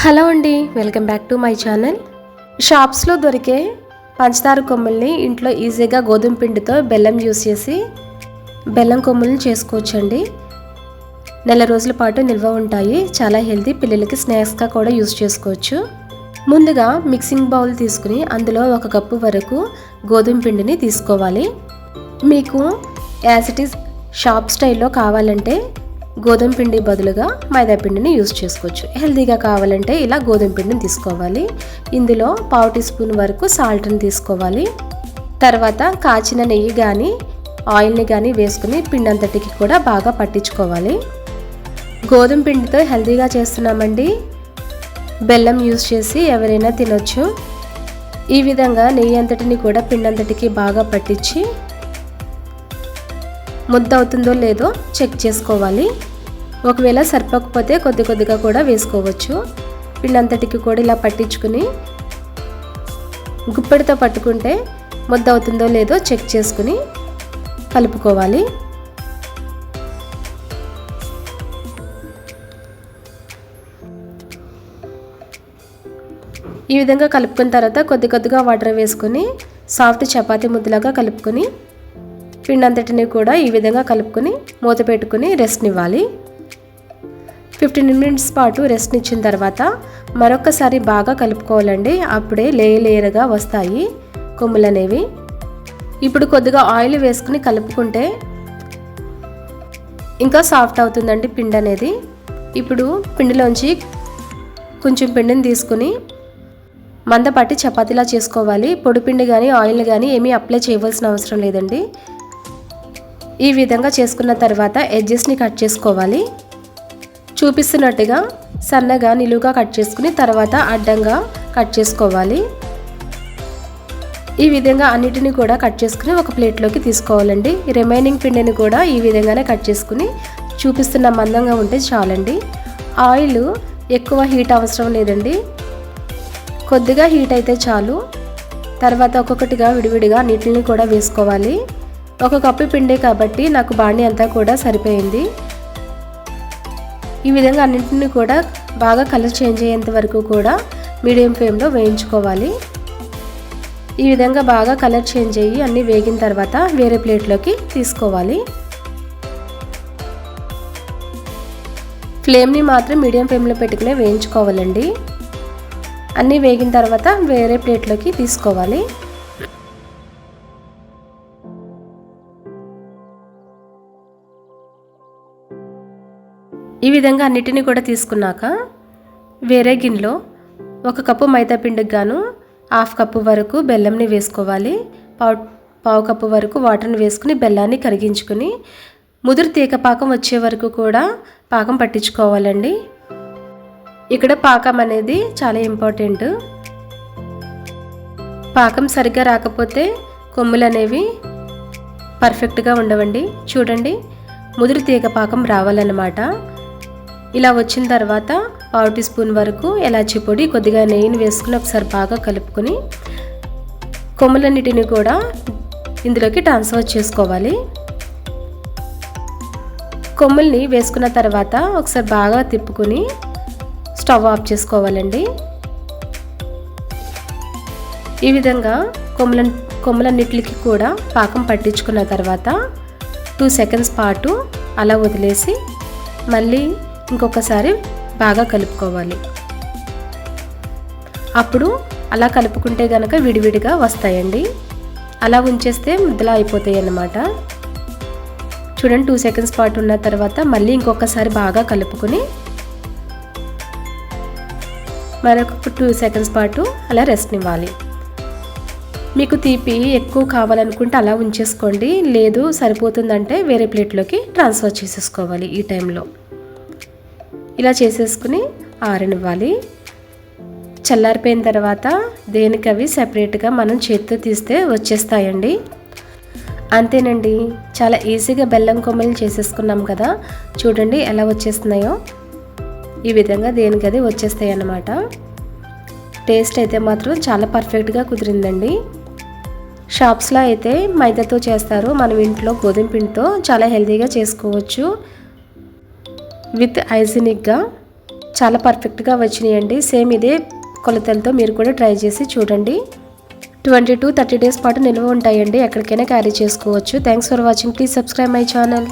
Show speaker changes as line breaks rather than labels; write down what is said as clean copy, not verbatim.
Hello అండి, welcome back to my channel. షాప్స్లో దొరికే పంచదార కొమ్ముల్ని ఇంట్లో ఈజీగా గోధుమ పిండితో బెల్లం యూస్ చేసి బెల్లం కొమ్ముల్ని చేసుకోవచ్చండి. నెల రోజుల పాటు నిల్వ ఉంటాయి. చాలా హెల్తీ, పిల్లలకి స్నాక్స్గా కూడా యూస్ చేసుకోవచ్చు. ముందుగా మిక్సింగ్ బౌల్ తీసుకుని అందులో 1 కప్పు వరకు గోధుమ పిండిని తీసుకోవాలి. మీకు యాజ్ ఇట్ ఈస్ షాప్ స్టైల్లో కావాలంటే గోధుమ పిండి బదులుగా మైదా పిండిని యూస్ చేసుకోవచ్చు. హెల్తీగా కావాలంటే ఇలా గోధుమ పిండిని తీసుకోవాలి. ఇందులో 1/2 టీ స్పూన్ వరకు సాల్ట్ని తీసుకోవాలి. తర్వాత కాచిన నెయ్యి కానీ ఆయిల్ని కానీ వేసుకుని పిండి అంతటికి కూడా బాగా పట్టించుకోవాలి. గోధుమ పిండితో హెల్తీగా చేస్తున్నామండి. బెల్లం యూస్ చేసి ఎవరైనా తినొచ్చు. ఈ విధంగా నెయ్యి అంతటిని కూడా పిండి అంతటికి బాగా పట్టించి ముద్ద అవుతుందో లేదో చెక్ చేసుకోవాలి. ఒకవేళ సరిపోకపోతే కొద్ది కొద్దిగా కూడా వేసుకోవచ్చు. పిండి అంతటికి కూడా ఇలా పట్టించుకుని గుప్పెడితో పట్టుకుంటే ముద్ద అవుతుందో లేదో చెక్ చేసుకుని కలుపుకోవాలి. ఈ విధంగా కలుపుకున్న తర్వాత కొద్ది కొద్దిగా వాటర్ వేసుకొని సాఫ్ట్ చపాతీ ముద్దలాగా కలుపుకొని పిండి అంతటిని కూడా ఈ విధంగా కలుపుకొని మూత పెట్టుకుని రెస్ట్నివ్వాలి. 15 మినిట్స్ పాటు రెస్ట్ ఇచ్చిన తర్వాత మరొకసారి బాగా కలుపుకోవాలండి. అప్పుడే లేయర్గా వస్తాయి కొమ్ములు అనేవి. ఇప్పుడు కొద్దిగా ఆయిల్ వేసుకుని కలుపుకుంటే ఇంకా సాఫ్ట్ అవుతుందండి పిండి అనేది. ఇప్పుడు పిండిలోంచి కొంచెం పిండిని తీసుకుని మందపాటి చపాతీలా చేసుకోవాలి. పొడి పిండి కానీ ఆయిల్ కానీ ఏమీ అప్లై చేయవలసిన అవసరం లేదండి. ఈ విధంగా చేసుకున్న తర్వాత ఎడ్జెస్ని కట్ చేసుకోవాలి. చూపిస్తున్నట్టుగా సన్నగా నిలువుగా కట్ చేసుకుని తర్వాత అడ్డంగా కట్ చేసుకోవాలి. ఈ విధంగా అన్నిటిని కూడా కట్ చేసుకుని ఒక ప్లేట్లోకి తీసుకోవాలండి. రిమైనింగ్ పిండిని కూడా ఈ విధంగానే కట్ చేసుకుని చూపిస్తున్న మందంగా ఉంటే చాలండి. ఆయిల్ ఎక్కువ హీట్ అవసరం లేదండి, కొద్దిగా హీట్ అయితే చాలు. తర్వాత ఒక్కొక్కటిగా విడివిడిగా అన్నిటిని కూడా వేసుకోవాలి. 1 కప్పు పిండి కాబట్టి నాకు బాండి అంతా కూడా సరిపోయింది. ఈ విధంగా అన్నింటినీ కూడా బాగా కలర్ చేంజ్ అయ్యేంత వరకు కూడా మీడియం ఫ్లేమ్లో వేయించుకోవాలి. ఈ విధంగా బాగా కలర్ చేంజ్ అయ్యి అన్నీ వేగిన తర్వాత వేరే ప్లేట్లోకి తీసుకోవాలి. ఫ్లేమ్ని మాత్రం మీడియం ఫ్లేమ్లో పెట్టుకునే వేయించుకోవాలండి. అన్నీ వేగిన తర్వాత వేరే ప్లేట్లోకి తీసుకోవాలి. ఈ విధంగా అన్నిటిని కూడా తీసుకున్నాక వేరే గిన్నెలో 1 కప్పు మైదా పిండికి గాను 1/2 కప్పు వరకు బెల్లంని వేసుకోవాలి. పావు కప్పు వరకు వాటర్ని వేసుకుని బెల్లాన్ని కరిగించుకుని ముదురు తీగ పాకం వచ్చే వరకు కూడా పాకం పట్టించుకోవాలండి. ఇక్కడ పాకం అనేది చాలా ఇంపార్టెంట్. పాకం సరిగ్గా రాకపోతే కొమ్ములు అనేవి పర్ఫెక్ట్గా ఉండవండి. చూడండి, ముదురు తీగ పాకం రావాలన్నమాట. ఇలా వచ్చిన తర్వాత 1/2 టీ స్పూన్ వరకు ఎలాచీ పొడి, కొద్దిగా నెయ్యిని వేసుకుని ఒకసారి బాగా కలుపుకొని కొమ్ములన్నిటిని కూడా ఇందులోకి ట్రాన్స్ఫర్ చేసుకోవాలి. కొమ్ముల్ని వేసుకున్న తర్వాత ఒకసారి బాగా తిప్పుకొని స్టవ్ ఆఫ్ చేసుకోవాలండి. ఈ విధంగా కొమ్ములన్నిటికి కూడా పాకం పట్టించుకున్న తర్వాత 2 సెకండ్స్ పాటు అలా వదిలేసి మళ్ళీ ఇంకొకసారి బాగా కలుపుకోవాలి. అప్పుడు అలా కలుపుకుంటే కనుక విడివిడిగా వస్తాయండి. అలా ఉంచేస్తే ముద్దలా అయిపోతాయి అన్నమాట. చూడండి, 2 సెకండ్స్ పాటు ఉన్న తర్వాత మళ్ళీ ఇంకొకసారి బాగా కలుపుకొని మరొక 2 సెకండ్స్ పాటు అలా రెస్ట్నివ్వాలి. మీకు తీపి ఎక్కువ కావాలనుకుంటే అలా ఉంచేసుకోండి. లేదు సరిపోతుందంటే వేరే ప్లేట్లోకి ట్రాన్స్ఫర్ చేసేసుకోవాలి. ఈ టైంలో ఇలా చేసేసుకుని ఆరనివ్వాలి. చల్లారిపోయిన తర్వాత దేనికవి సెపరేట్గా మనం చేతితో తీస్తే వచ్చేస్తాయండి. అంతేనండి, చాలా ఈజీగా బెల్లం కొమ్మలు చేసేసుకున్నాం కదా. చూడండి ఎలా వచ్చేస్తున్నాయో. ఈ విధంగా దేనికది వచ్చేస్తాయి అన్నమాట. టేస్ట్ అయితే మాత్రం చాలా పర్ఫెక్ట్గా కుదిరిందండి. షాప్స్లో అయితే మైదాతో చేస్తారు. మనం ఇంట్లో గోధుమ పిండితో చాలా హెల్తీగా చేసుకోవచ్చు. విత్ హైజీనిక్గా చాలా పర్ఫెక్ట్గా వచ్చినాయండి. సేమ్ ఇదే కొలతలతో మీరు కూడా ట్రై చేసి చూడండి. 20 to 30 days పాటు నిల్వ ఉంటాయండి. ఎక్కడికైనా క్యారీ చేసుకోవచ్చు. Thanks for watching. Please subscribe my channel.